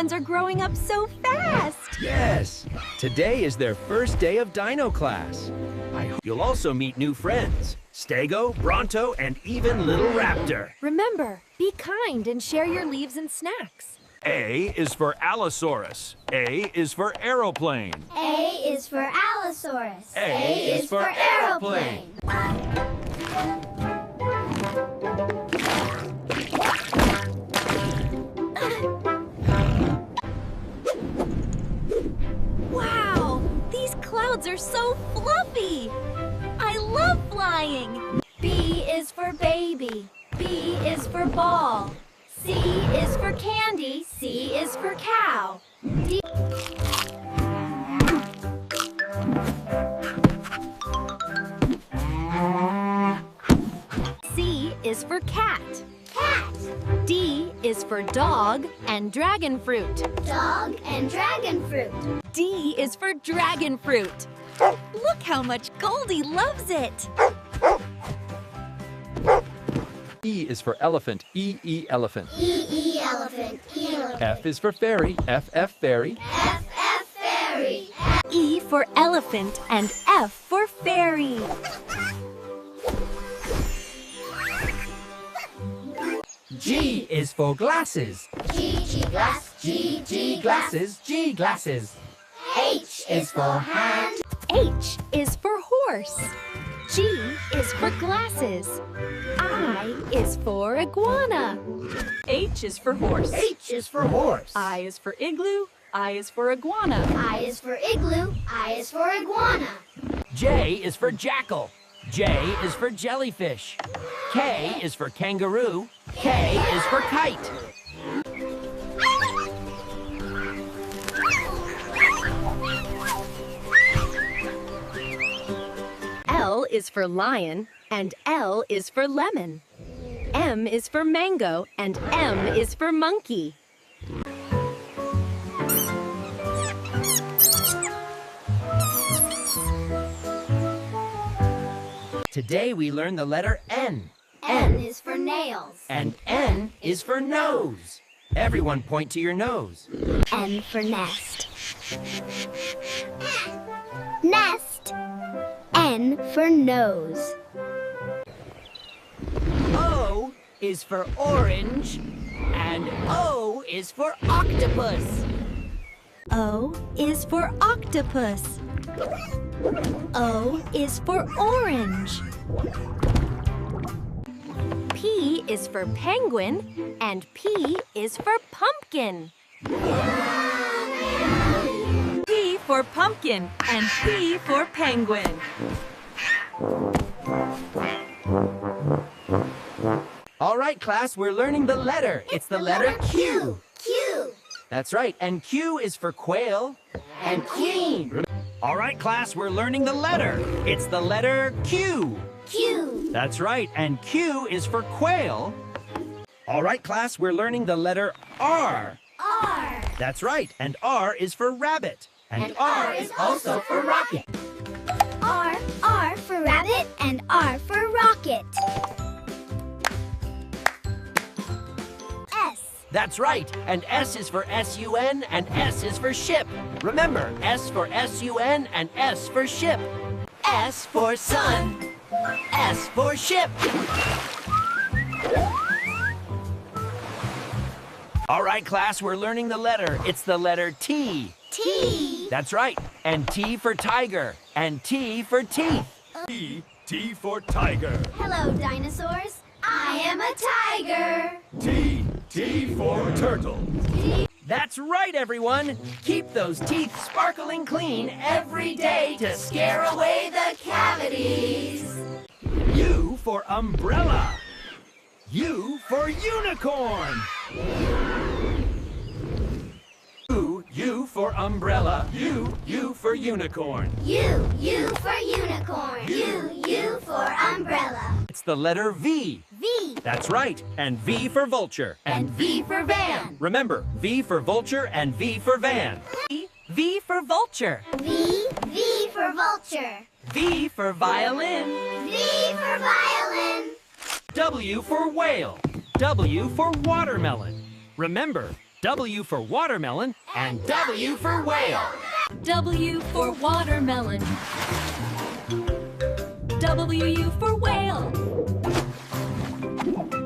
ones are growing up so fast. Yes, today is their first day of Dino class. I hope you'll also meet new friends, Stego, Bronto, and even Little Raptor. Remember, be kind and share your leaves and snacks. A is for Allosaurus. A is for aeroplane. A is for Allosaurus. A is for aeroplane. Wow, these clouds are so fluffy. I love flying. B is for baby. B is for ball. C is for candy. C is for cow. D C is for cat. cat. D is for dog and dragon fruit. Dog and dragon fruit. D is for dragon fruit. Look how much Goldie loves it. E is for elephant. E elephant. E elephant. E elephant. F is for fairy. F fairy. F fairy. E for elephant and F for fairy. G is for glasses. G glass. G Glasses, G glasses. H is for hand. H is for horse. G is for glasses. I is for iguana. H is for horse. H is for horse. I is for igloo. I is for iguana. I is for igloo. I is for iguana. J is for jackal. J is for jellyfish. K is for kangaroo. K is for kite. L is for lion and L is for lemon. M is for mango and M is for monkey. Today we learn the letter N. N is for nails. And N is for nose. Everyone point to your nose. N for nest. Nest. N for nose. O is for orange. And O is for octopus. O is for octopus. O is for orange. P is for penguin and P is for pumpkin. P for pumpkin and P for penguin. All right, class, we're learning the letter. It's the letter Q. Q. That's right, and Q is for quail and queen. All right, class, we're learning the letter. It's the letter Q. Q. That's right, and Q is for quail. All right, class, we're learning the letter R. R. That's right, and R is for rabbit. And R is also for rocket. R for rabbit and R for rocket. S. That's right, and S is for S-U-N and S is for ship. Remember, S for S-U-N and S for ship. S for sun. S for ship. All right, class, we're learning the letter. It's the letter T. T. That's right, and T for tiger and T for teeth. T for tiger. Hello, dinosaurs. I am a tiger. T for turtle. That's right, everyone. Keep those teeth sparkling clean every day to scare away the cavities. U for umbrella. U for unicorn. U for umbrella. U for unicorn. U for unicorn. U for umbrella. It's the letter V. V. That's right, and V for vulture. And V for van. Remember, V for vulture and V for van. V for vulture. V for vulture. V for violin. V for violin. W for whale. W for watermelon. Remember, W for watermelon. And W for whale. W for watermelon. W for whale.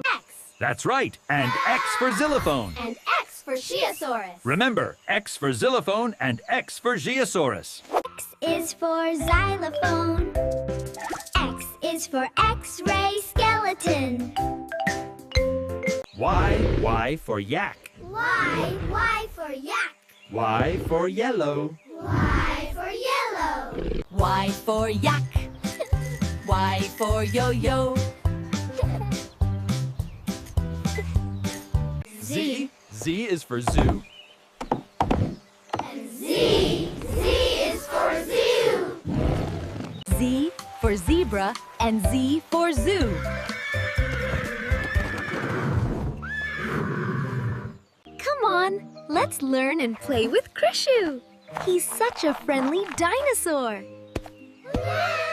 X. That's right. And X for xylophone. And X for Shiosaurus. Remember, X for xylophone and X for Giosaurus. X is for xylophone. X is for X-ray skeleton. Y for yak. Y for yak. Y for yellow. Y for yellow. Y for yak. Y for yo-yo. Z. Z is for zoo. And Z. Z is for zoo. Z for zebra and Z for zoo. Come on, let's learn and play with Krishu. He's such a friendly dinosaur. Yay!